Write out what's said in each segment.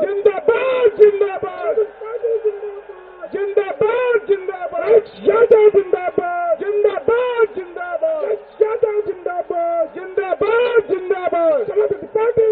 जिंदाबाद जिंदाबाद जिंदाबाद जिंदाबाद यादव जिंदाबाद जिंदाबाद जिंदाबाद यादव जिंदाबाद जिंदाबाद जिंदाबाद समाजवादी पार्टी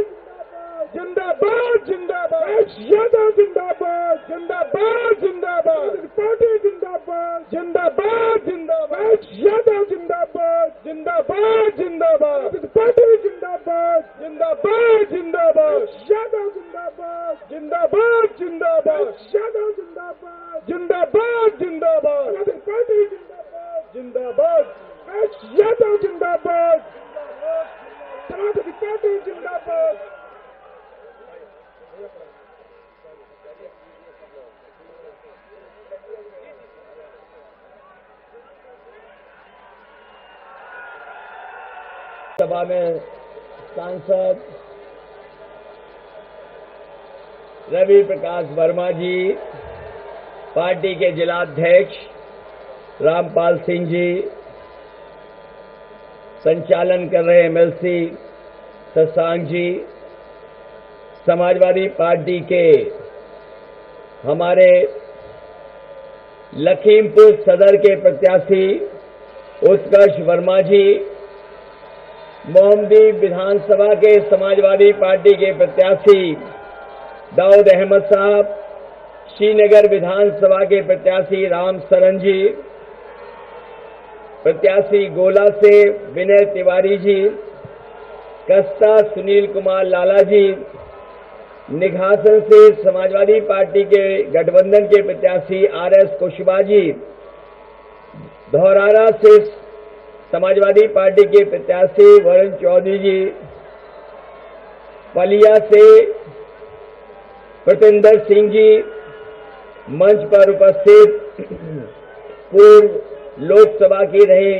जिंदाबाद जिंदाबाद यादव जिंदाबाद जिंदाबाद जिंदाबाद पार्टी जिंदाबाद जिंदाबाद जिंदाबाद यादव जिंदाबाद जिंदाबाद जिंदाबाद पार्टी जिंदाबाद जिंदाबाद जिंदाबाद यादव जिंदाबाद जिंदाबाद जिंदाबाद यादव जिंदाबाद जिंदाबाद जिंदाबाद पार्टी जिंदाबाद जिंदाबाद यादव जिंदाबाद समाजवादी पार्टी जिंदाबाद। सभा में सांसद रवि प्रकाश वर्मा जी, पार्टी के जिलाध्यक्ष रामपाल सिंह जी, संचालन कर रहे एमएलसी शशांक जी, समाजवादी पार्टी के हमारे लखीमपुर सदर के प्रत्याशी उत्कर्ष वर्मा जी, मोहम्मदी विधानसभा के समाजवादी पार्टी के प्रत्याशी दाऊद अहमद साहब, श्रीनगर विधानसभा के प्रत्याशी राम सरन जी, प्रत्याशी गोला से विनय तिवारी जी, कस्ता सुनील कुमार लाला जी, निघासन से समाजवादी पार्टी के गठबंधन के प्रत्याशी आरएस कुशवाहा जी, धौरारा से समाजवादी पार्टी के प्रत्याशी वरुण चौधरी जी, पलिया से प्रतिंदर सिंह जी, मंच पर उपस्थित पूर्व लोकसभा की रहे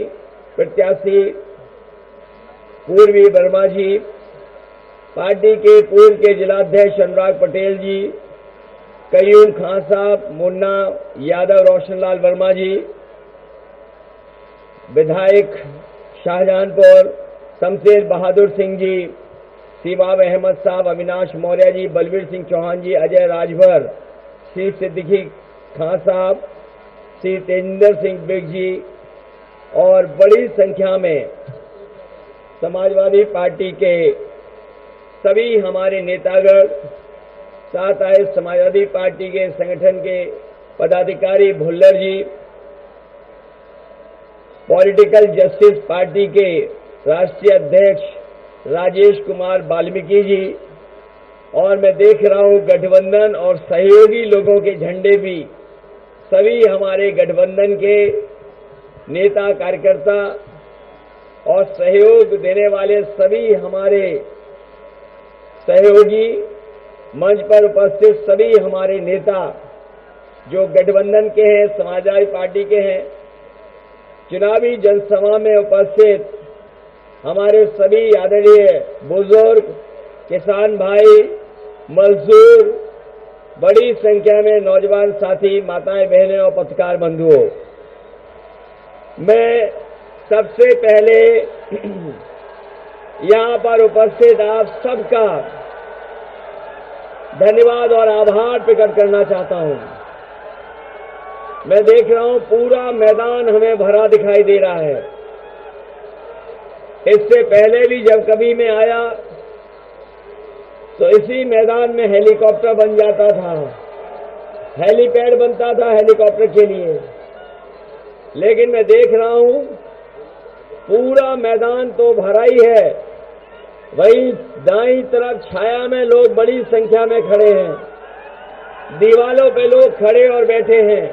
प्रत्याशी पूर्वी वर्मा जी, पार्टी के पूर्व के जिलाध्यक्ष अनुराग पटेल जी, कयूम खान साहब, मुन्ना यादव, रोशनलाल वर्मा जी, विधायक शाहजहानपुर शमशेर बहादुर सिंह जी, सीबाब अहमद साहब, अविनाश मौर्य जी, बलबीर सिंह चौहान जी, अजय राजभर, श्री सिद्दीकी खान साहब, श्री तेजिंदर सिंह बेग जी और बड़ी संख्या में समाजवादी पार्टी के सभी हमारे नेतागण, साथ आए समाजवादी पार्टी के संगठन के पदाधिकारी भुल्लर जी, पॉलिटिकल जस्टिस पार्टी के राष्ट्रीय अध्यक्ष राजेश कुमार वाल्मीकि जी, और मैं देख रहा हूं गठबंधन और सहयोगी लोगों के झंडे भी, सभी हमारे गठबंधन के नेता कार्यकर्ता और सहयोग देने वाले सभी हमारे सहयोगी, मंच पर उपस्थित सभी हमारे नेता जो गठबंधन के हैं, समाजवादी पार्टी के हैं, चुनावी जनसभा में उपस्थित हमारे सभी आदरणीय बुजुर्ग, किसान भाई, मजदूर, बड़ी संख्या में नौजवान साथी, माताएं, बहनें और पत्रकार बंधुओं, मैं सबसे पहले यहां पर उपस्थित आप सबका धन्यवाद और आभार प्रकट करना चाहता हूं। मैं देख रहा हूं पूरा मैदान हमें भरा दिखाई दे रहा है। इससे पहले भी जब कभी मैं आया तो इसी मैदान में हेलीकॉप्टर बन जाता था, हेलीपैड बनता था हेलीकॉप्टर के लिए, लेकिन मैं देख रहा हूं पूरा मैदान तो भरा ही है। वहीं दाईं तरफ छाया में लोग बड़ी संख्या में खड़े हैं, दीवालों पे लोग खड़े और बैठे हैं।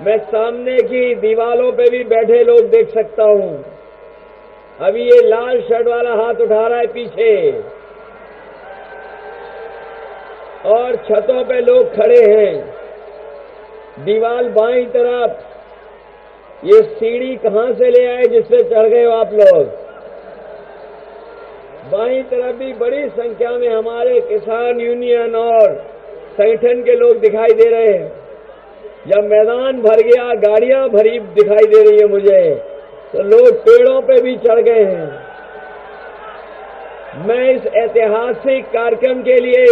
मैं सामने की दीवालों पे भी बैठे लोग देख सकता हूं। अभी ये लाल शर्ट वाला हाथ उठा रहा है पीछे, और छतों पे लोग खड़े हैं। दीवाल बाईं तरफ, ये सीढ़ी कहां से ले आए जिससे चढ़ गए हो आप लोग? बाईं तरफ भी बड़ी संख्या में हमारे किसान यूनियन और संगठन के लोग दिखाई दे रहे हैं। जब मैदान भर गया, गाड़ियां भरी दिखाई दे रही है मुझे, तो लोग पेड़ों पे भी चढ़ गए हैं। मैं इस ऐतिहासिक कार्यक्रम के लिए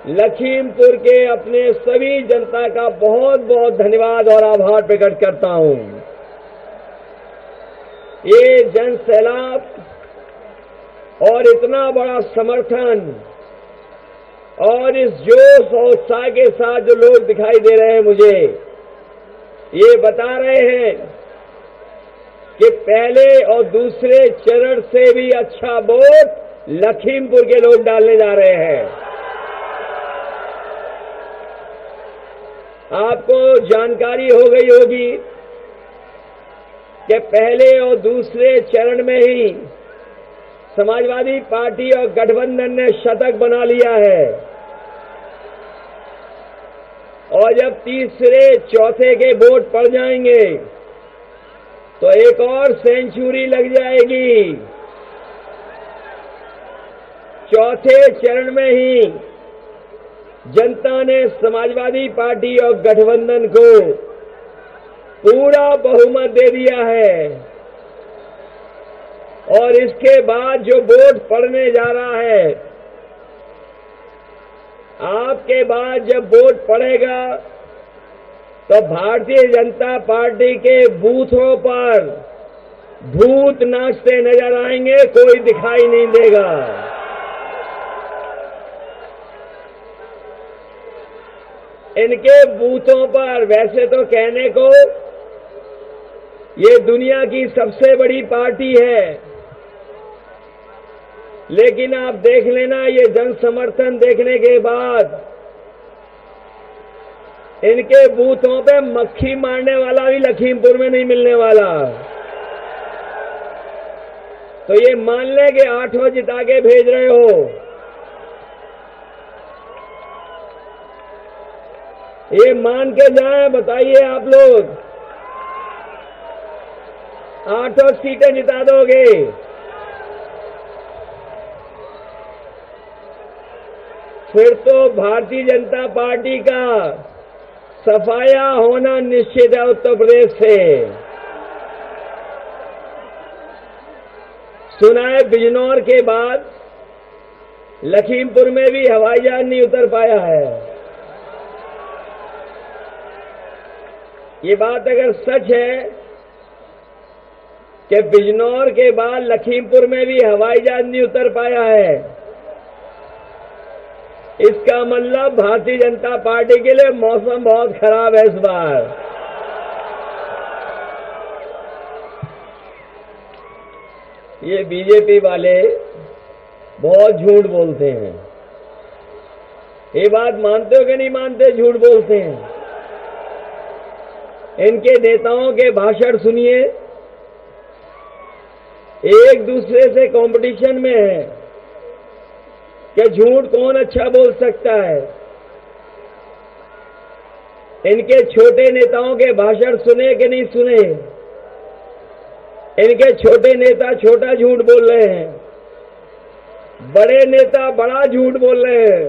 लखीमपुर के अपने सभी जनता का बहुत बहुत धन्यवाद और आभार प्रकट करता हूं। ये जन सैलाब और इतना बड़ा समर्थन और इस जोश और उत्साह के साथ जो लोग दिखाई दे रहे हैं मुझे, ये बता रहे हैं कि पहले और दूसरे चरण से भी अच्छा वोट लखीमपुर के लोग डालने जा रहे हैं। आपको जानकारी हो गई होगी कि पहले और दूसरे चरण में ही समाजवादी पार्टी और गठबंधन ने शतक बना लिया है और जब तीसरे चौथे के वोट पड़ जाएंगे तो एक और सेंचुरी लग जाएगी। चौथे चरण में ही जनता ने समाजवादी पार्टी और गठबंधन को पूरा बहुमत दे दिया है और इसके बाद जो वोट पड़ने जा रहा है, आपके बाद जब वोट पड़ेगा तो भारतीय जनता पार्टी के बूथों पर भूत नाचते नजर आएंगे, कोई दिखाई नहीं देगा। इनके बूथों पर वैसे तो कहने को ये दुनिया की सबसे बड़ी पार्टी है, लेकिन आप देख लेना ये जन समर्थन देखने के बाद इनके बूथों पे मक्खी मारने वाला भी लखीमपुर में नहीं मिलने वाला। तो ये मान ले कि 8 जिता के भेज रहे हो, ये मान के जाएं, बताइए आप लोग 8 सीटें जिता दोगे? फिर तो भारतीय जनता पार्टी का सफाया होना निश्चित है उत्तर प्रदेश से। सुना है बिजनौर के बाद लखीमपुर में भी हवाई जहाज नहीं उतर पाया है। ये बात अगर सच है कि बिजनौर के बाद लखीमपुर में भी हवाई जहाज नहीं उतर पाया है, इसका मतलब भारतीय जनता पार्टी के लिए मौसम बहुत खराब है इस बार। ये बीजेपी वाले बहुत झूठ बोलते हैं। ये बात मानते हो कि नहीं मानते? झूठ बोलते हैं। इनके नेताओं के भाषण सुनिए, एक दूसरे से कंपटीशन में है कि झूठ कौन अच्छा बोल सकता है। इनके छोटे नेताओं के भाषण सुने कि नहीं सुने? इनके छोटे नेता छोटा झूठ बोल रहे हैं, बड़े नेता बड़ा झूठ बोल रहे हैं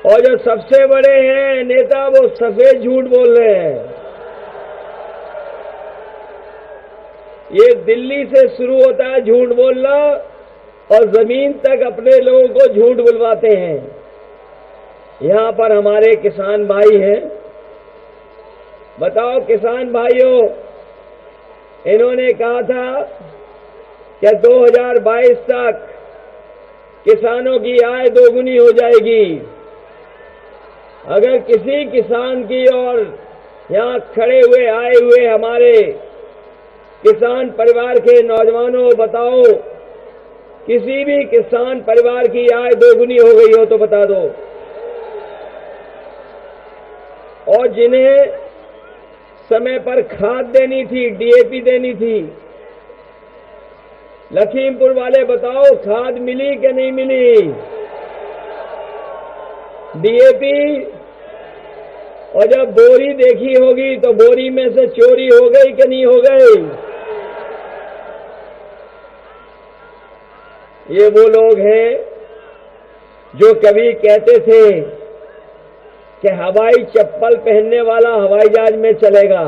और जो सबसे बड़े हैं नेता वो सफेद झूठ बोल रहे हैं। ये दिल्ली से शुरू होता है झूठ बोलना और जमीन तक अपने लोगों को झूठ बुलवाते हैं। यहां पर हमारे किसान भाई हैं, बताओ किसान भाइयों, इन्होंने कहा था कि 2022 तक किसानों की आय दोगुनी हो जाएगी। अगर किसी किसान की और यहां खड़े हुए आए हुए हमारे किसान परिवार के नौजवानों, बताओ किसी भी किसान परिवार की आय दोगुनी हो गई हो तो बता दो। और जिन्हें समय पर खाद देनी थी, डीएपी देनी थी, लखीमपुर वाले बताओ खाद मिली कि नहीं मिली? डीएपी और जब बोरी देखी होगी तो बोरी में से चोरी हो गई कि नहीं हो गई? ये वो लोग हैं जो कभी कहते थे कि हवाई चप्पल पहनने वाला हवाई जहाज में चलेगा।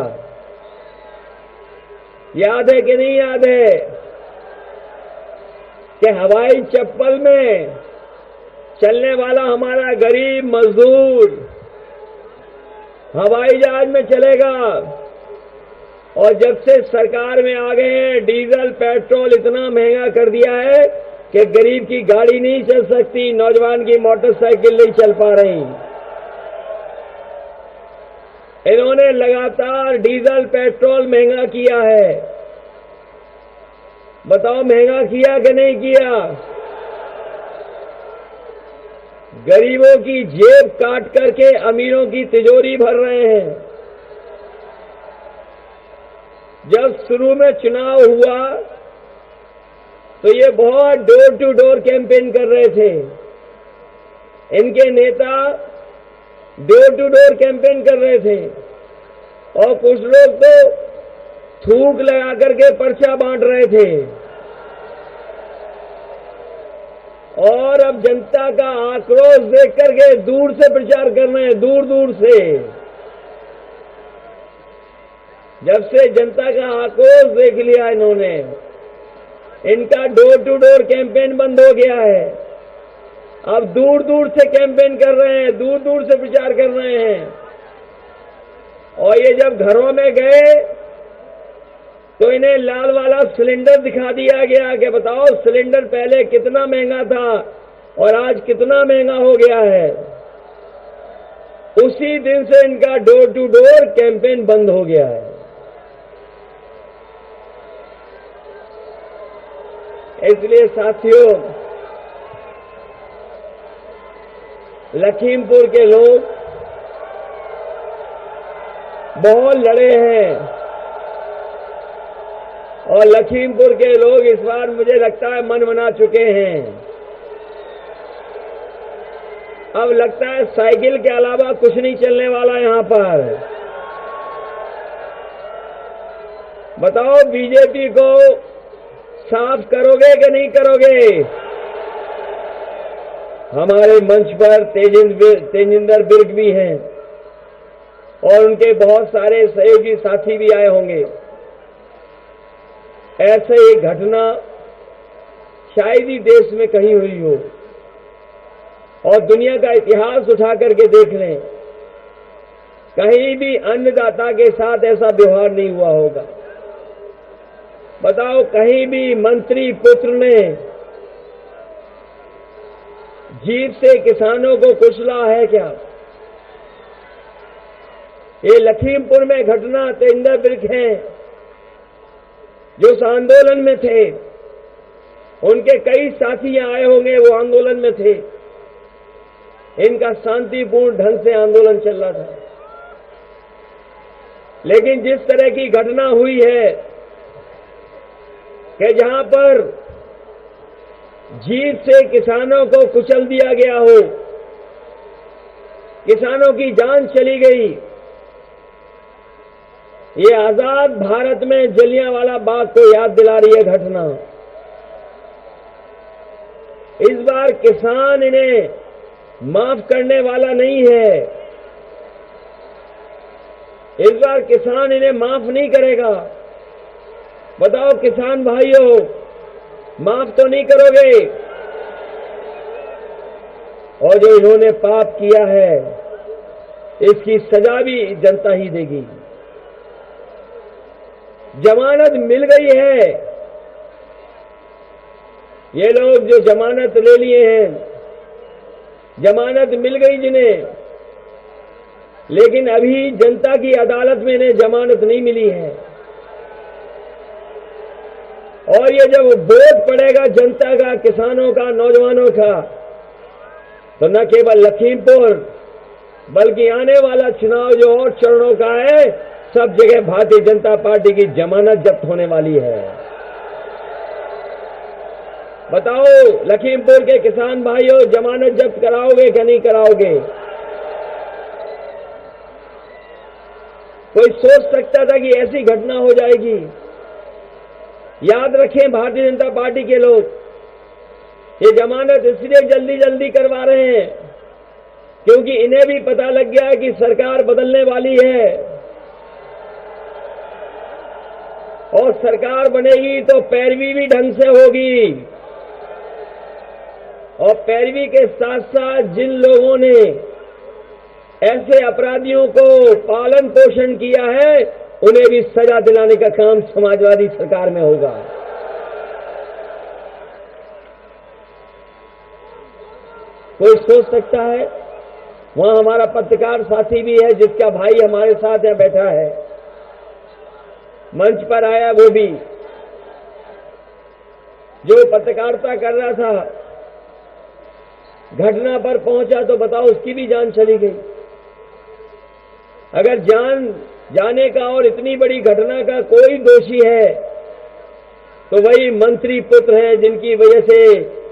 याद है कि नहीं याद है कि हवाई चप्पल में चलने वाला हमारा गरीब मजदूर हवाई जहाज में चलेगा। और जब से सरकार में आ गए हैं, डीजल पेट्रोल इतना महंगा कर दिया है कि गरीब की गाड़ी नहीं चल सकती, नौजवान की मोटरसाइकिल नहीं चल पा रही। इन्होंने लगातार डीजल पेट्रोल महंगा किया है। बताओ महंगा किया कि नहीं किया? गरीबों की जेब काट करके अमीरों की तिजोरी भर रहे हैं। जब शुरू में चुनाव हुआ तो ये बहुत डोर टू डोर कैंपेन कर रहे थे। इनके नेता डोर टू डोर कैंपेन कर रहे थे और कुछ लोग तो थूक लगा करके पर्चा बांट रहे थे। और अब जनता का आक्रोश देख करके दूर से प्रचार कर रहे हैं, दूर दूर से। जब से जनता का आक्रोश देख लिया इन्होंने, इनका डोर टू डोर कैंपेन बंद हो गया है। अब दूर दूर से कैंपेन कर रहे हैं, दूर दूर से प्रचार कर रहे हैं। और ये जब घरों में गए तो इन्हें लाल वाला सिलेंडर दिखा दिया गया कि बताओ सिलेंडर पहले कितना महंगा था और आज कितना महंगा हो गया है। उसी दिन से इनका डोर टू डोर कैंपेन बंद हो गया है। इसलिए साथियों, लखीमपुर के लोग बहुत लड़े हैं और लखीमपुर के लोग इस बार मुझे लगता है मन बना चुके हैं। अब लगता है साइकिल के अलावा कुछ नहीं चलने वाला यहां पर। बताओ बीजेपी को साफ करोगे कि नहीं करोगे? हमारे मंच पर तेजिंदर बिर्ग भी हैं और उनके बहुत सारे सहयोगी साथी भी आए होंगे। ऐसे ही घटना शायद ही देश में कहीं हुई हो और दुनिया का इतिहास उठा करके देख लें, कहीं भी अन्नदाता के साथ ऐसा व्यवहार नहीं हुआ होगा। बताओ कहीं भी मंत्री पुत्र ने जीप से किसानों को कुचला है क्या? ये लखीमपुर में घटना तेजिंदर बिर्ग हैं जो उस आंदोलन में थे। उनके कई साथी यहां आए होंगे, वो आंदोलन में थे। इनका शांतिपूर्ण ढंग से आंदोलन चल रहा था। लेकिन जिस तरह की घटना हुई है कि जहां पर जीप से किसानों को कुचल दिया गया हो, किसानों की जान चली गई, ये आजाद भारत में जलियांवाला बाग को याद दिला रही है घटना। इस बार किसान इन्हें माफ करने वाला नहीं है। इस बार किसान इन्हें माफ नहीं करेगा। बताओ किसान भाइयों, माफ तो नहीं करोगे? और जो इन्होंने पाप किया है इसकी सजा भी जनता ही देगी। जमानत मिल गई है। ये लोग जो जमानत ले लिए हैं, जमानत मिल गई जिन्हें, लेकिन अभी जनता की अदालत में इन्हें जमानत नहीं मिली है। और ये जब वोट पड़ेगा जनता का, किसानों का, नौजवानों का, तो न केवल लखीमपुर बल्कि आने वाला चुनाव जो और चरणों का है, सब जगह भारतीय जनता पार्टी की जमानत जब्त होने वाली है। बताओ लखीमपुर के किसान भाइयों, जमानत जब्त कराओगे कि नहीं कराओगे? कोई सोच सकता था कि ऐसी घटना हो जाएगी? याद रखें भारतीय जनता पार्टी के लोग, ये जमानत इसलिए जल्दी जल्दी करवा रहे हैं क्योंकि इन्हें भी पता लग गया है कि सरकार बदलने वाली है और सरकार बनेगी तो पैरवी भी ढंग से होगी और पैरवी के साथ साथ जिन लोगों ने ऐसे अपराधियों को पालन पोषण किया है, उन्हें भी सजा दिलाने का काम समाजवादी सरकार में होगा। कोई सोच सकता है, वहां हमारा पत्रकार साथी भी है जिसका भाई हमारे साथ यहां बैठा है, मंच पर आया, वो भी जो पत्रकारिता कर रहा था, घटना पर पहुंचा तो बताओ उसकी भी जान चली गई। अगर जान जाने का और इतनी बड़ी घटना का कोई दोषी है तो वही मंत्री पुत्र हैं जिनकी वजह से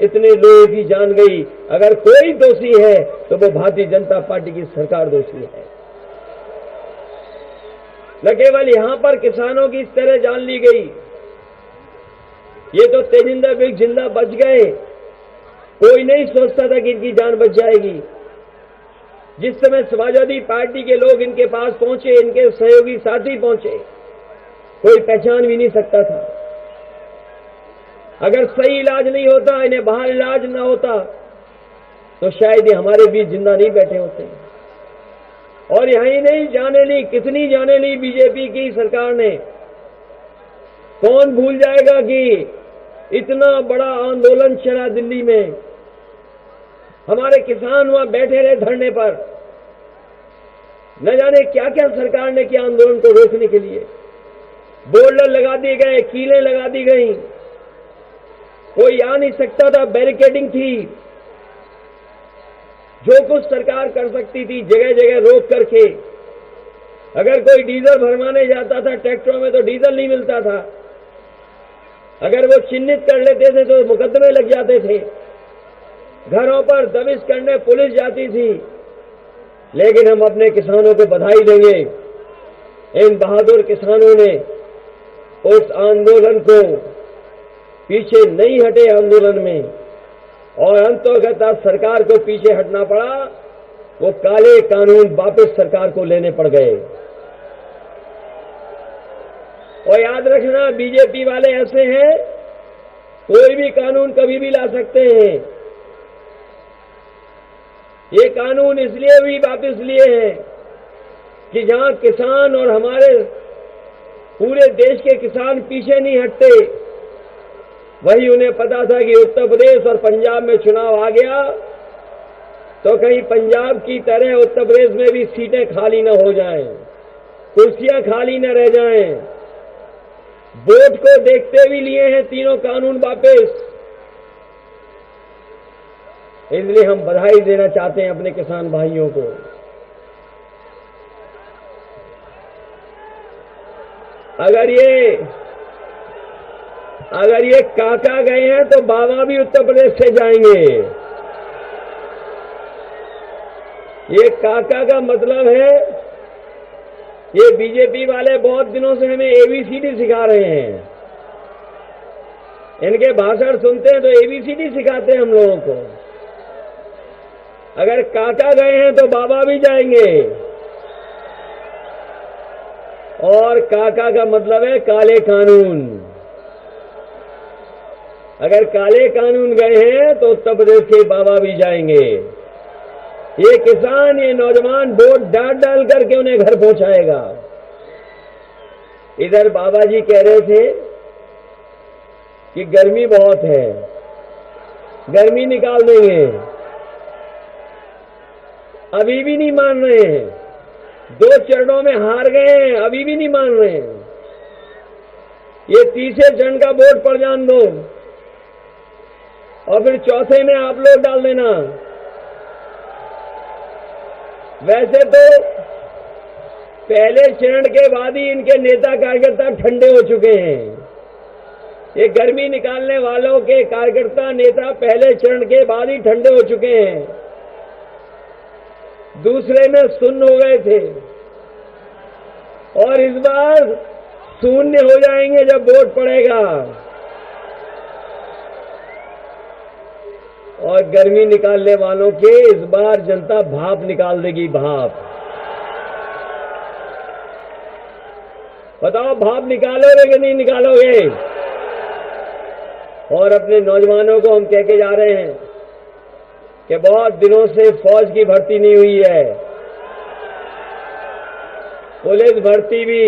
इतने लोगों की जान गई। अगर कोई दोषी है तो वो भारतीय जनता पार्टी की सरकार दोषी है। न केवल यहां पर किसानों की इस तरह जान ली गई, ये तो तेजिंदर बिग जिंदा बच गए, कोई नहीं सोचता था कि इनकी जान बच जाएगी। जिस समय समाजवादी पार्टी के लोग इनके पास पहुंचे, इनके सहयोगी साथी पहुंचे, कोई पहचान भी नहीं सकता था। अगर सही इलाज नहीं होता, इन्हें बाहर इलाज ना होता, तो शायद ये हमारे बीच जिंदा नहीं बैठे होते। और यही नहीं, जाने ली, कितनी जाने ली बीजेपी की सरकार ने। कौन भूल जाएगा कि इतना बड़ा आंदोलन चला दिल्ली में, हमारे किसान वहां बैठे रहे धरने पर, न जाने क्या क्या सरकार ने किया आंदोलन को रोकने के लिए। बोर्ड लगा दिए गए, कीलें लगा दी गई, कोई आ नहीं सकता था, बैरिकेडिंग थी। जो कुछ सरकार कर सकती थी जगह जगह रोक करके। अगर कोई डीजल भरवाने जाता था ट्रैक्टरों में तो डीजल नहीं मिलता था। अगर वो चिन्हित कर लेते थे तो मुकदमे लग जाते थे। घरों पर दबिश करने पुलिस जाती थी। लेकिन हम अपने किसानों को बधाई देंगे, इन बहादुर किसानों ने उस आंदोलन को पीछे नहीं हटे आंदोलन में, और अंततः सरकार को पीछे हटना पड़ा। वो काले कानून वापस सरकार को लेने पड़ गए। और याद रखना, बीजेपी वाले ऐसे हैं, कोई भी कानून कभी भी ला सकते हैं। ये कानून इसलिए भी वापस लिए हैं कि जहां किसान और हमारे पूरे देश के किसान पीछे नहीं हटते, वही उन्हें पता था कि उत्तर प्रदेश और पंजाब में चुनाव आ गया तो कहीं पंजाब की तरह उत्तर प्रदेश में भी सीटें खाली न हो जाएं, कुर्सियां खाली न रह जाएं। वोट को देखते भी लिए हैं तीनों कानून वापस। इसलिए हम बधाई देना चाहते हैं अपने किसान भाइयों को। अगर ये काका गए हैं तो बाबा भी उत्तर प्रदेश से जाएंगे। ये काका का मतलब है, ये बीजेपी वाले बहुत दिनों से हमें एबीसीडी सिखा रहे हैं। इनके भाषण सुनते हैं तो एबीसीडी सिखाते हैं हम लोगों को। अगर काका गए हैं तो बाबा भी जाएंगे। और काका का मतलब है काले कानून। अगर काले कानून गए हैं तो उत्तर प्रदेश के बाबा भी जाएंगे। ये किसान, ये नौजवान वोट डाल डाल करके उन्हें घर पहुंचाएगा। इधर बाबा जी कह रहे थे कि गर्मी बहुत है, गर्मी निकाल देंगे। अभी भी नहीं मान रहे हैं। 2 चरणों में हार गए हैं, अभी भी नहीं मान रहे हैं। ये तीसरे चरण का वोट पर जान दो और फिर चौथे में आप लोग डाल देना। वैसे तो पहले चरण के बाद ही इनके नेता कार्यकर्ता ठंडे हो चुके हैं। ये गर्मी निकालने वालों के कार्यकर्ता नेता पहले चरण के बाद ही ठंडे हो चुके हैं। दूसरे में शून्य हो गए थे और इस बार शून्य हो जाएंगे जब वोट पड़ेगा। और गर्मी निकालने वालों के इस बार जनता भाप निकाल देगी, भाप। बताओ, भाप निकालोगे कि नहीं निकालोगे? और अपने नौजवानों को हम कह के जा रहे हैं कि बहुत दिनों से फौज की भर्ती नहीं हुई है, पुलिस भर्ती भी,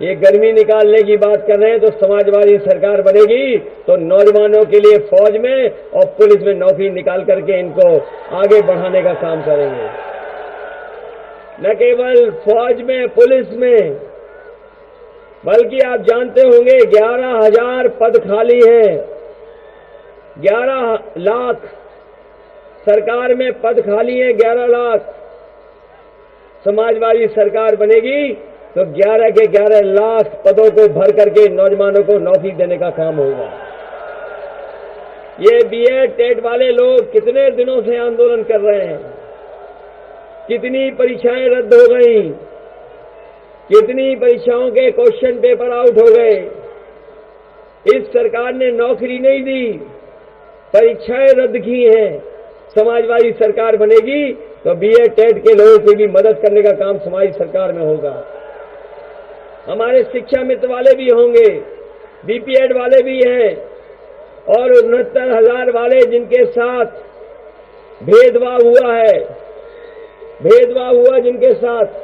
ये गर्मी निकालने की बात कर रहे हैं। तो समाजवादी सरकार बनेगी तो नौजवानों के लिए फौज में और पुलिस में नौकरी निकाल करके इनको आगे बढ़ाने का काम करेंगे। न केवल फौज में, पुलिस में, बल्कि आप जानते होंगे 11,000 पद खाली हैं। 11 लाख सरकार में पद खाली हैं, 11 लाख। समाजवादी सरकार बनेगी तो 11 के 11 लाख पदों को भर करके नौजवानों को नौकरी देने का काम होगा। ये बीएड टेट वाले लोग कितने दिनों से आंदोलन कर रहे हैं, कितनी परीक्षाएं रद्द हो गई, कितनी परीक्षाओं के क्वेश्चन पेपर आउट हो गए। इस सरकार ने नौकरी नहीं दी, परीक्षाएं रद्द की हैं। समाजवादी सरकार बनेगी तो बीएड टेट के लोगों की भी मदद करने का काम समाज सरकार में होगा। हमारे शिक्षा मित्र वाले भी होंगे, बीपीएड वाले भी हैं, और 69,000 वाले जिनके साथ भेदभाव हुआ है, भेदभाव हुआ जिनके साथ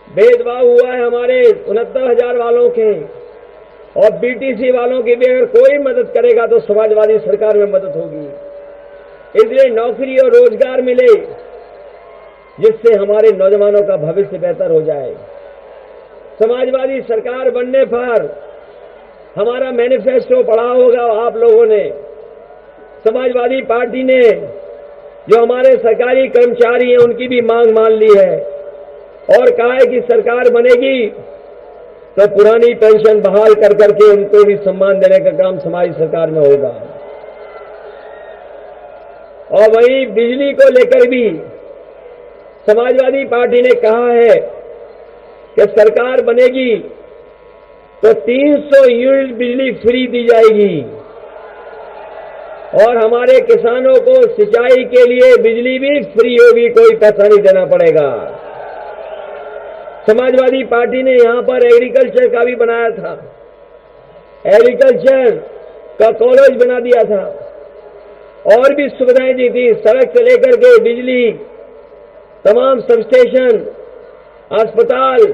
भेदभाव हुआ है हमारे 69,000 वालों के, और बीटीसी वालों की भी अगर कोई मदद करेगा तो समाजवादी सरकार में मदद होगी। इसलिए नौकरी और रोजगार मिले जिससे हमारे नौजवानों का भविष्य बेहतर हो जाए। समाजवादी सरकार बनने पर हमारा मैनिफेस्टो पढ़ा होगा आप लोगों ने। समाजवादी पार्टी ने जो हमारे सरकारी कर्मचारी हैं उनकी भी मांग मान ली है और कहा है कि सरकार बनेगी तो पुरानी पेंशन बहाल कर करके उनको भी सम्मान देने का काम समाज सरकार में होगा। और वहीं बिजली को लेकर भी समाजवादी पार्टी ने कहा है कि सरकार बनेगी तो 300 यूनिट बिजली फ्री दी जाएगी और हमारे किसानों को सिंचाई के लिए बिजली भी फ्री होगी, कोई पैसा नहीं देना पड़ेगा। समाजवादी पार्टी ने यहां पर एग्रीकल्चर का भी बनाया था, एग्रीकल्चर का कॉलेज बना दिया था और भी सुविधाएं दी थी, सड़क से लेकर के बिजली, तमाम सबस्टेशन, अस्पताल,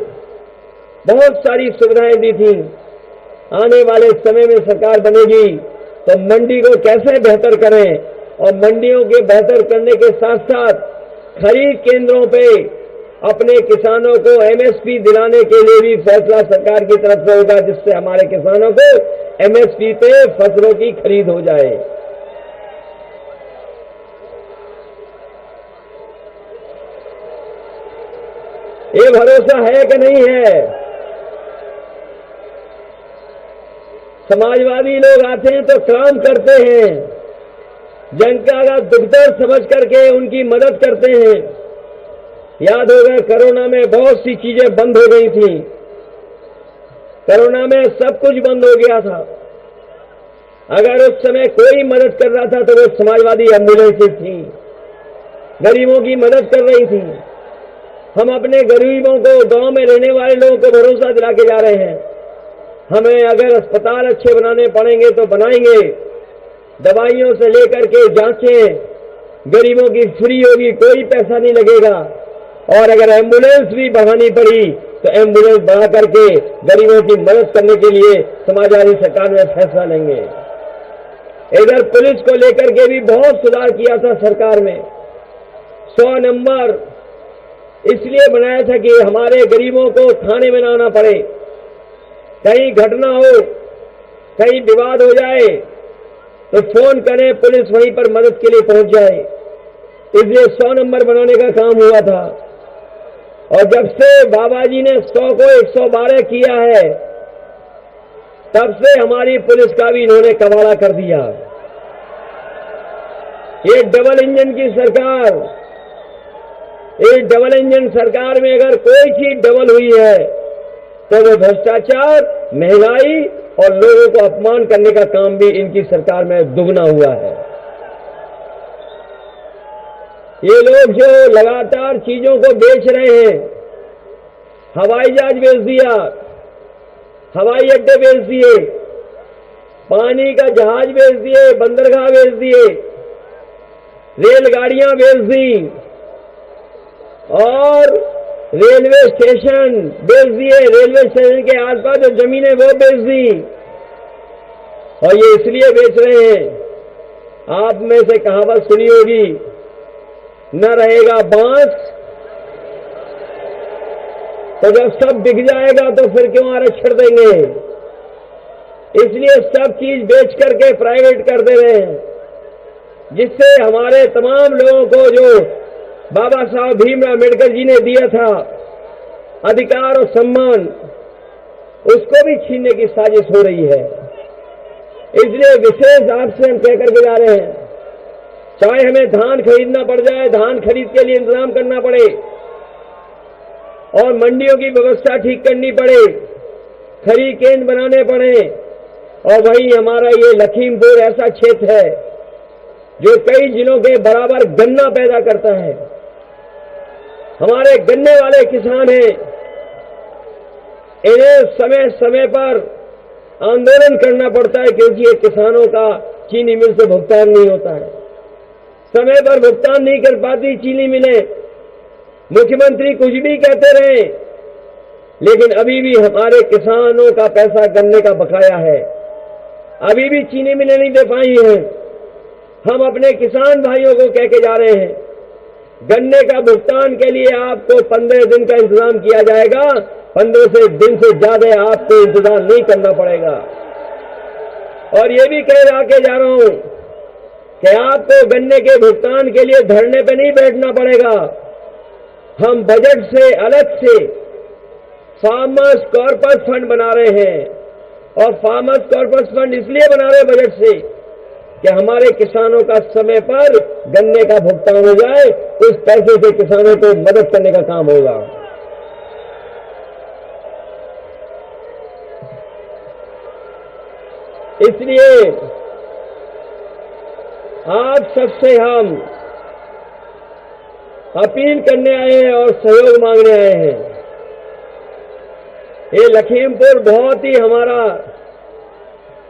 बहुत सारी सुविधाएं दी थी। आने वाले समय में सरकार बनेगी तो मंडी को कैसे बेहतर करें और मंडियों के बेहतर करने के साथ साथ खरीद केंद्रों पे अपने किसानों को एमएसपी दिलाने के लिए भी फैसला सरकार की तरफ से होगा, जिससे हमारे किसानों को एमएसपी पे फसलों की खरीद हो जाए। ये भरोसा है कि नहीं है? समाजवादी लोग आते हैं तो काम करते हैं, जनता का दुख दर्द समझ करके उनकी मदद करते हैं। याद होगा कोरोना में बहुत सी चीजें बंद हो गई थी, कोरोना में सब कुछ बंद हो गया था। अगर उस समय कोई मदद कर रहा था तो वो समाजवादी एम्बुलेंसेज थी, गरीबों की मदद कर रही थी। हम अपने गरीबों को, गांव में रहने वाले लोगों को भरोसा दिला के जा रहे हैं। हमें अगर अस्पताल अच्छे बनाने पड़ेंगे तो बनाएंगे, दवाइयों से लेकर के जांचें गरीबों की फ्री होगी, कोई पैसा नहीं लगेगा। और अगर एम्बुलेंस भी बढ़ानी पड़ी तो एम्बुलेंस बढ़ा करके गरीबों की मदद करने के लिए समाजवादी सरकार में फैसला लेंगे। इधर पुलिस को लेकर के भी बहुत सुधार किया था सरकार में। 100 नंबर इसलिए बनाया था कि हमारे गरीबों को थाने में ना आना पड़े, कहीं घटना हो, कहीं विवाद हो जाए तो फोन करें, पुलिस वहीं पर मदद के लिए पहुंच जाए। इसलिए 100 नंबर बनाने का काम हुआ था। और जब से बाबा जी ने 100 को 112 किया है, तब से हमारी पुलिस का भी इन्होंने कबाड़ा कर दिया। ये डबल इंजन की सरकार, इस डबल इंजन सरकार में अगर कोई चीज डबल हुई है तो वो भ्रष्टाचार, महंगाई और लोगों को अपमान करने का काम भी इनकी सरकार में दुगना हुआ है। ये लोग जो लगातार चीजों को बेच रहे हैं, हवाई जहाज बेच दिया, हवाई अड्डे बेच दिए, पानी का जहाज बेच दिए, बंदरगाह बेच दिए, रेलगाड़ियां बेच दी और रेलवे स्टेशन बेच दिए, रेलवे स्टेशन के आसपास जो जमीनें वो बेच दी। और ये इसलिए बेच रहे हैं, आप में से कहावत सुनी होगी, न रहेगा बांस तो जब सब बिक जाएगा तो फिर क्यों आरक्षण देंगे। इसलिए सब चीज बेच करके प्राइवेट कर दे रहे हैं, जिससे हमारे तमाम लोगों को जो बाबा साहब भीमराव अम्बेडकर जी ने दिया था अधिकार और सम्मान, उसको भी छीनने की साजिश हो रही है। इसलिए विशेष आपसे हम कह करके जा रहे हैं, चाहे हमें धान खरीदना पड़ जाए, धान खरीद के लिए इंतजाम करना पड़े और मंडियों की व्यवस्था ठीक करनी पड़े, खरीद केंद्र बनाने पड़े। और वहीं हमारा ये लखीमपुर ऐसा क्षेत्र है जो कई जिलों के बराबर गन्ना पैदा करता है। हमारे गन्ने वाले किसान हैं, इन्हें समय समय पर आंदोलन करना पड़ता है क्योंकि ये किसानों का चीनी मिल से भुगतान नहीं होता है, समय पर भुगतान नहीं कर पाती चीनी मिलें। मुख्यमंत्री कुछ भी कहते रहे, लेकिन अभी भी हमारे किसानों का पैसा गन्ने का बकाया है, अभी भी चीनी मिलें नहीं दे पाई हैं। हम अपने किसान भाइयों को कह के जा रहे हैं, गन्ने का भुगतान के लिए आपको 15 दिन का इंतजाम किया जाएगा, 15 दिन से ज्यादा आपको इंतजार नहीं करना पड़ेगा। और ये भी कह के जा रहा हूं कि आपको गन्ने के भुगतान के लिए धरने पे नहीं बैठना पड़ेगा। हम बजट से अलग से फार्मर्स कॉर्पस फंड बना रहे हैं, और फार्मर्स कॉर्पस फंड इसलिए बना रहे हैं बजट से कि हमारे किसानों का समय पर गन्ने का भुगतान हो जाए, उस पैसे से किसानों को मदद करने का काम होगा। इसलिए आप सबसे हम अपील करने आए हैं और सहयोग मांगने आए हैं। ये लखीमपुर बहुत ही हमारा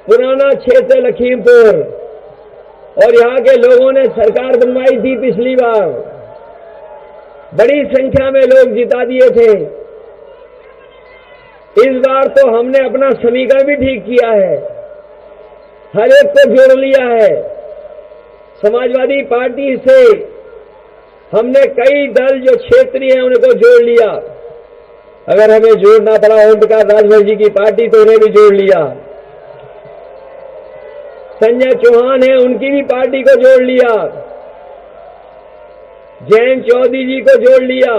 पुराना क्षेत्र है लखीमपुर, और यहाँ के लोगों ने सरकार बनवाई थी पिछली बार, बड़ी संख्या में लोग जिता दिए थे। इस बार तो हमने अपना समीकरण भी ठीक किया है, हर एक को जोड़ लिया है। समाजवादी पार्टी से हमने कई दल जो क्षेत्रीय हैं उनको जोड़ लिया, अगर हमें जोड़ना पड़ा ओम प्रकाश राजभर जी की पार्टी तो उन्हें भी जोड़ लिया, संजय चौहान है उनकी भी पार्टी को जोड़ लिया, जयंत चौधरी जी को जोड़ लिया।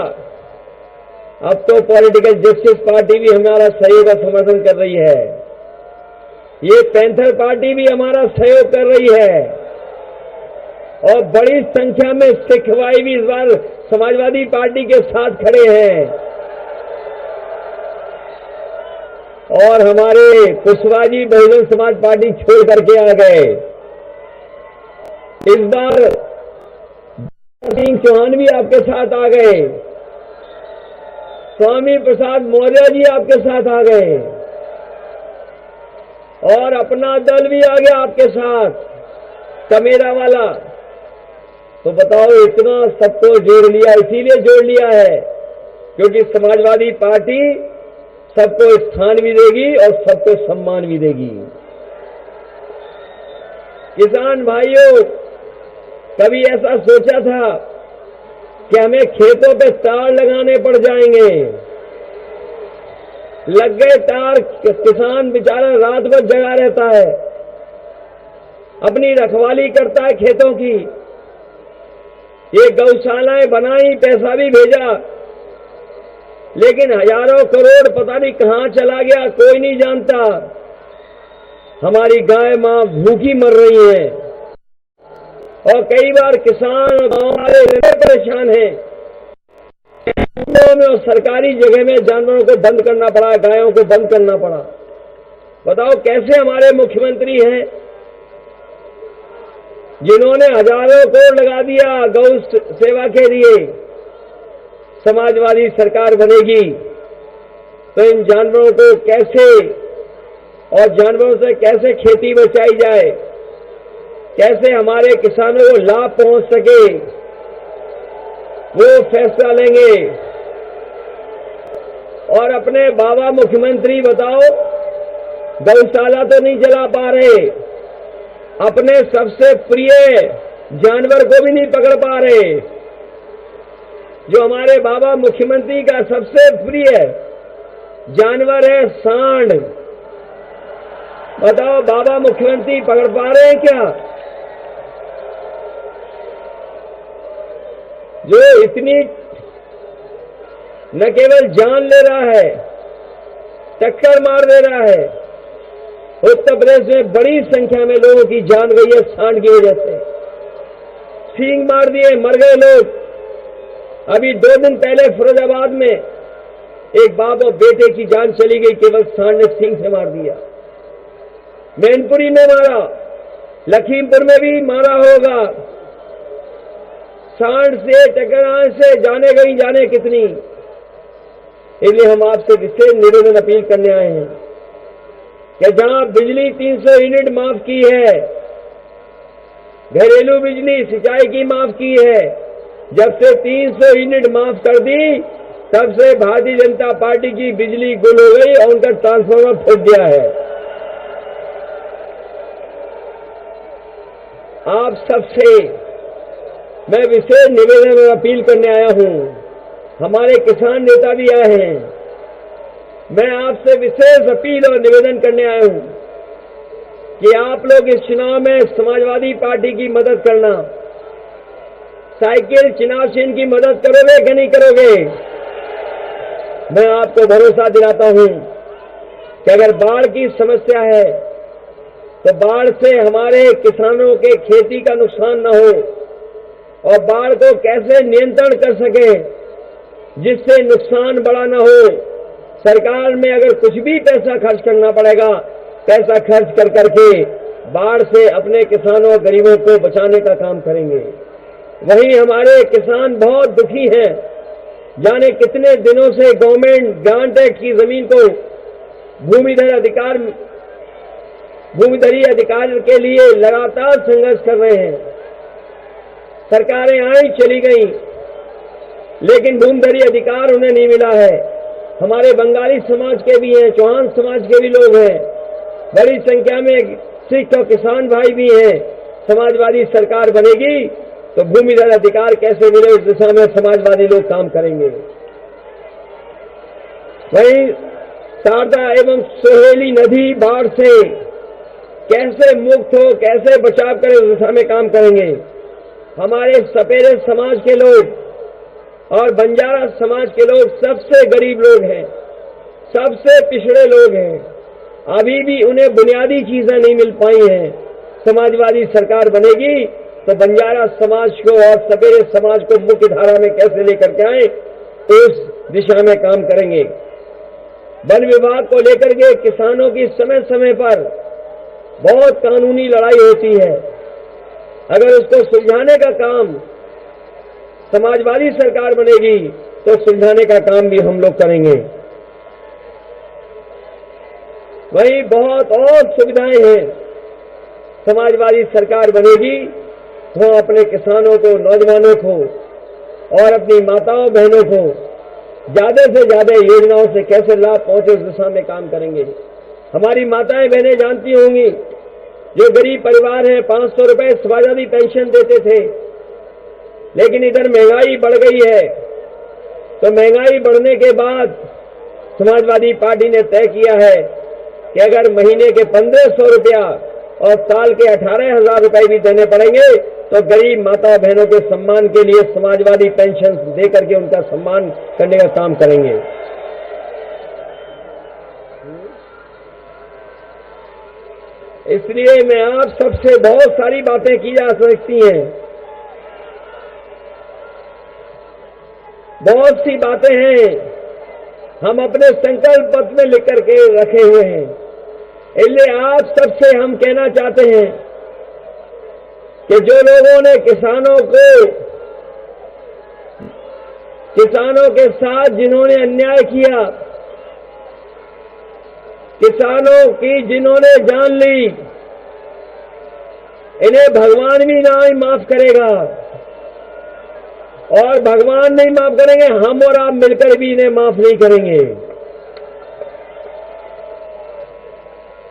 अब तो पॉलिटिकल जस्टिस पार्टी भी हमारा सहयोग और समर्थन कर रही है, ये पैंथर पार्टी भी हमारा सहयोग कर रही है, और बड़ी संख्या में सिख भाई भी इस बार समाजवादी पार्टी के साथ खड़े हैं। और हमारे कुशवाहा बहुजन समाज पार्टी छोड़ करके आ गए। इस बार सिंह चौहान भी आपके साथ आ गए, स्वामी प्रसाद मौर्य जी आपके साथ आ गए, और अपना दल भी आ गया आपके साथ, कमेरा वाला। तो बताओ, इतना सबको जोड़ लिया, इसीलिए जोड़ लिया है क्योंकि समाजवादी पार्टी सबको स्थान भी देगी और सबको सम्मान भी देगी। किसान भाइयों, कभी ऐसा सोचा था कि हमें खेतों पे तार लगाने पड़ जाएंगे? लग गए तार, किसान बेचारा रात भर जगा रहता है, अपनी रखवाली करता है खेतों की। ये गौशालाएं बनाई, पैसा भी भेजा, लेकिन हजारों करोड़ पता नहीं कहां चला गया, कोई नहीं जानता। हमारी गाय मां भूखी मर रही है, और कई बार किसान और गांव वाले परेशान हैं। और सरकारी जगह में जानवरों को बंद करना पड़ा, गायों को बंद करना पड़ा। बताओ कैसे हमारे मुख्यमंत्री हैं जिन्होंने हजारों करोड़ लगा दिया गौ सेवा के लिए। समाजवादी सरकार बनेगी तो इन जानवरों को कैसे और जानवरों से कैसे खेती बचाई जाए, कैसे हमारे किसानों को लाभ पहुंच सके, वो फैसला लेंगे। और अपने बाबा मुख्यमंत्री बताओ, गौशाला तो नहीं चला पा रहे, अपने सबसे प्रिय जानवर को भी नहीं पकड़ पा रहे। जो हमारे बाबा मुख्यमंत्री का सबसे प्रिय जानवर है सांड, बताओ बाबा मुख्यमंत्री पकड़ पा रहे हैं क्या? जो इतनी न केवल जान ले रहा है, टक्कर मार दे रहा है। उत्तर प्रदेश में बड़ी संख्या में लोगों की जान गई है सांड की वजह से, सींग मार दिए, मर गए लोग। अभी 2 दिन पहले फिरोजाबाद में एक बाप और बेटे की जान चली गई, केवल सांड ने सींग से मार दिया। मैनपुरी में मारा, लखीमपुर में भी मारा होगा। सांड से टकराने से जाने गई जाने कितनी। इसलिए हम आपसे विशेष निवेदन अपील करने आए हैं कि जहां बिजली 300 यूनिट माफ की है, घरेलू बिजली सिंचाई की माफ की है, जब से 300 यूनिट माफ कर दी तब से भारतीय जनता पार्टी की बिजली गुल हो गई और उनका ट्रांसफार्मर फूट गया है। आप सबसे मैं विशेष निवेदन और अपील करने आया हूं। हमारे किसान नेता भी आए हैं। मैं आपसे विशेष अपील और निवेदन करने आया हूं कि आप लोग इस चुनाव में समाजवादी पार्टी की मदद करना। साइकिल चुनाव चिन्ह की मदद करोगे कि नहीं करोगे? मैं आपको भरोसा दिलाता हूं कि अगर बाढ़ की समस्या है तो बाढ़ से हमारे किसानों के खेती का नुकसान न हो और बाढ़ को कैसे नियंत्रण कर सके जिससे नुकसान बड़ा न हो। सरकार में अगर कुछ भी पैसा खर्च करना पड़ेगा, पैसा खर्च कर करके बाढ़ से अपने किसानों और गरीबों को बचाने का काम करेंगे। वहीं हमारे किसान बहुत दुखी हैं। जाने कितने दिनों से गवर्नमेंट ग्रांट एक्ट की जमीन को भूमिधरी अधिकार के लिए लगातार संघर्ष कर रहे हैं। सरकारें आई चली गई, लेकिन भूमिधरी अधिकार उन्हें नहीं मिला है। हमारे बंगाली समाज के भी हैं, चौहान समाज के भी लोग हैं, बड़ी संख्या में सिख और किसान भाई भी हैं। समाजवादी सरकार बनेगी तो भूमिधर अधिकार कैसे मिले, इस दिशा में समाजवादी लोग काम करेंगे। वहीं शारदा एवं सोहेली नदी बाढ़ से कैसे मुक्त हो, कैसे बचाव करें, इस दिशा में काम करेंगे। हमारे सपेरे समाज के लोग और बंजारा समाज के लोग सबसे गरीब लोग हैं, सबसे पिछड़े लोग हैं। अभी भी उन्हें बुनियादी चीजें नहीं मिल पाई हैं। समाजवादी सरकार बनेगी तो बंजारा समाज को और सपेरे समाज को मुख्य धारा में कैसे लेकर के आए, उस दिशा में काम करेंगे। वन विभाग को लेकर के किसानों की समय समय पर बहुत कानूनी लड़ाई होती है। अगर उसको सुलझाने का काम समाजवादी सरकार बनेगी तो सुलझाने का काम भी हम लोग करेंगे। वहीं बहुत और सुविधाएं हैं। समाजवादी सरकार बनेगी तो अपने किसानों को, नौजवानों को और अपनी माताओं बहनों को ज्यादा से ज्यादा योजनाओं से कैसे लाभ पहुंचे, उस दिशा में काम करेंगे। हमारी माताएं बहनें जानती होंगी, जो गरीब परिवार हैं 500 रुपए समाजवादी पेंशन देते थे, लेकिन इधर महंगाई बढ़ गई है। तो महंगाई बढ़ने के बाद समाजवादी पार्टी ने तय किया है कि अगर महीने के 1500 रुपया और साल के 18,000 रुपए भी देने पड़ेंगे तो गरीब माता बहनों के सम्मान के लिए समाजवादी पेंशन देकर के उनका सम्मान करने का काम करेंगे। इसलिए मैं आप सबसे बहुत सारी बातें की जा सकती हैं, बहुत सी बातें हैं हम अपने संकल्प पत्र में लिख करके रखे हुए हैं। इसलिए आप सबसे हम कहना चाहते हैं कि जो लोगों ने किसानों के साथ जिन्होंने अन्याय किया, किसानों की जिन्होंने जान ली, इन्हें भगवान भी ना माफ करेगा, और भगवान नहीं माफ करेंगे, हम और आप मिलकर भी इन्हें माफ नहीं करेंगे।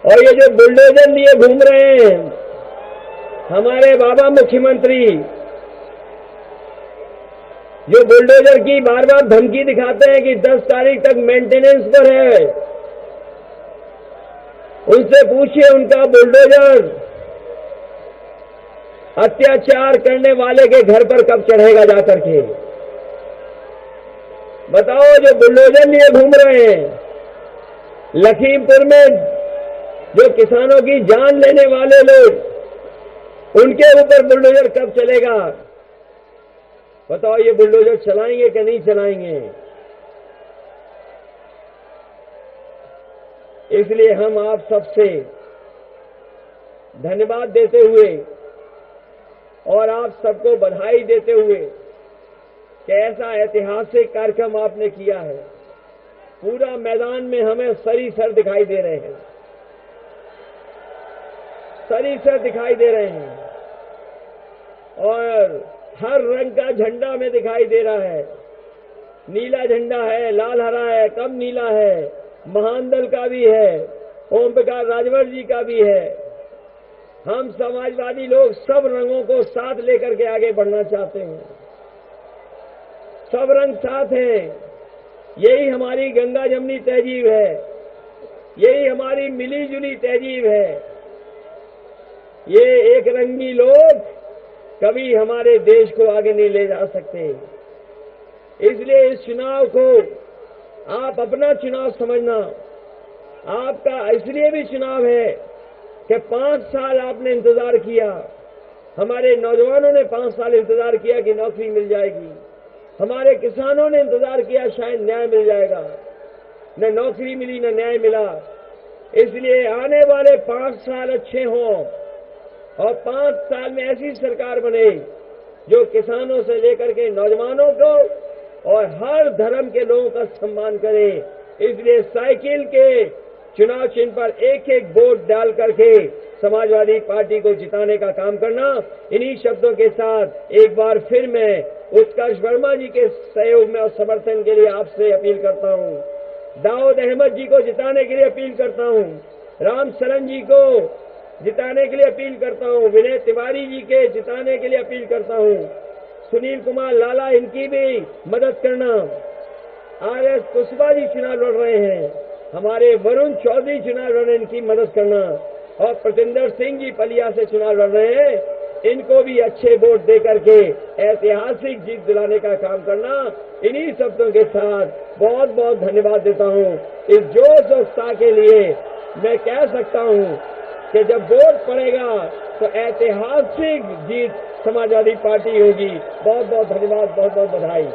और ये जो बुलडोजर लिए घूम रहे हैं हमारे बाबा मुख्यमंत्री, जो बुलडोजर की बार बार धमकी दिखाते हैं कि 10 तारीख तक मेंटेनेंस पर है, उनसे पूछिए उनका बुलडोजर अत्याचार करने वाले के घर पर कब चढ़ेगा जाकर के। बताओ, जो बुलडोजर लिए घूम रहे हैं, लखीमपुर में जो किसानों की जान लेने वाले लोग, उनके ऊपर बुलडोजर कब चलेगा। बताओ, ये बुलडोजर चलाएंगे कि नहीं चलाएंगे। इसलिए हम आप सबसे धन्यवाद देते हुए और आप सबको बधाई देते हुए कि ऐसा ऐतिहासिक कार्यक्रम आपने किया है। पूरा मैदान में हमें सरीसर दिखाई दे रहे हैं, सरीसर दिखाई दे रहे हैं, और हर रंग का झंडा में दिखाई दे रहा है। नीला झंडा है, लाल हरा है, कम नीला है, महान दल का भी है, ओम प्रकाश राजभर जी का भी है। हम समाजवादी लोग सब रंगों को साथ लेकर के आगे बढ़ना चाहते हैं। सब रंग साथ हैं, यही हमारी गंगा जमनी तहजीब है, यही हमारी मिली जुली तहजीब है। ये एक रंगी लोग कभी हमारे देश को आगे नहीं ले जा सकते। इसलिए इस चुनाव को आप अपना चुनाव समझना। आपका इसलिए भी चुनाव है कि 5 साल आपने इंतजार किया, हमारे नौजवानों ने 5 साल इंतजार किया कि नौकरी मिल जाएगी, हमारे किसानों ने इंतजार किया शायद न्याय मिल जाएगा, न नौकरी मिली न न्याय मिला। इसलिए आने वाले 5 साल अच्छे हों और 5 साल में ऐसी सरकार बने जो किसानों से लेकर के नौजवानों को और हर धर्म के लोगों का सम्मान करे। इसलिए साइकिल के चुनाव चिन्ह पर एक एक वोट डाल करके समाजवादी पार्टी को जिताने का काम करना। इन्हीं शब्दों के साथ एक बार फिर मैं उत्कर्ष वर्मा जी के सहयोग में और समर्थन के लिए आपसे अपील करता हूं। दाऊद अहमद जी को जिताने के लिए अपील करता हूं, राम सरन जी को जिताने के लिए अपील करता हूं, विनय तिवारी जी के जिताने के लिए अपील करता हूं, सुनील कुमार लाला इनकी भी मदद करना। आर.एस. कुशवाहा जी चुनाव लड़ रहे हैं, हमारे वरुण चौधरी चुनाव लड़ रहे हैं, इनकी मदद करना। और प्रतिंदर सिंह जी पलिया से चुनाव लड़ रहे हैं, इनको भी अच्छे वोट देकर के ऐतिहासिक जीत दिलाने का काम करना। इन्हीं शब्दों के साथ बहुत बहुत धन्यवाद देता हूं। इस जोश और उत्साह के लिए मैं कह सकता हूं कि जब वोट पड़ेगा तो ऐतिहासिक जीत समाजवादी पार्टी होगी। बहुत बहुत धन्यवाद, बहुत बहुत बधाई।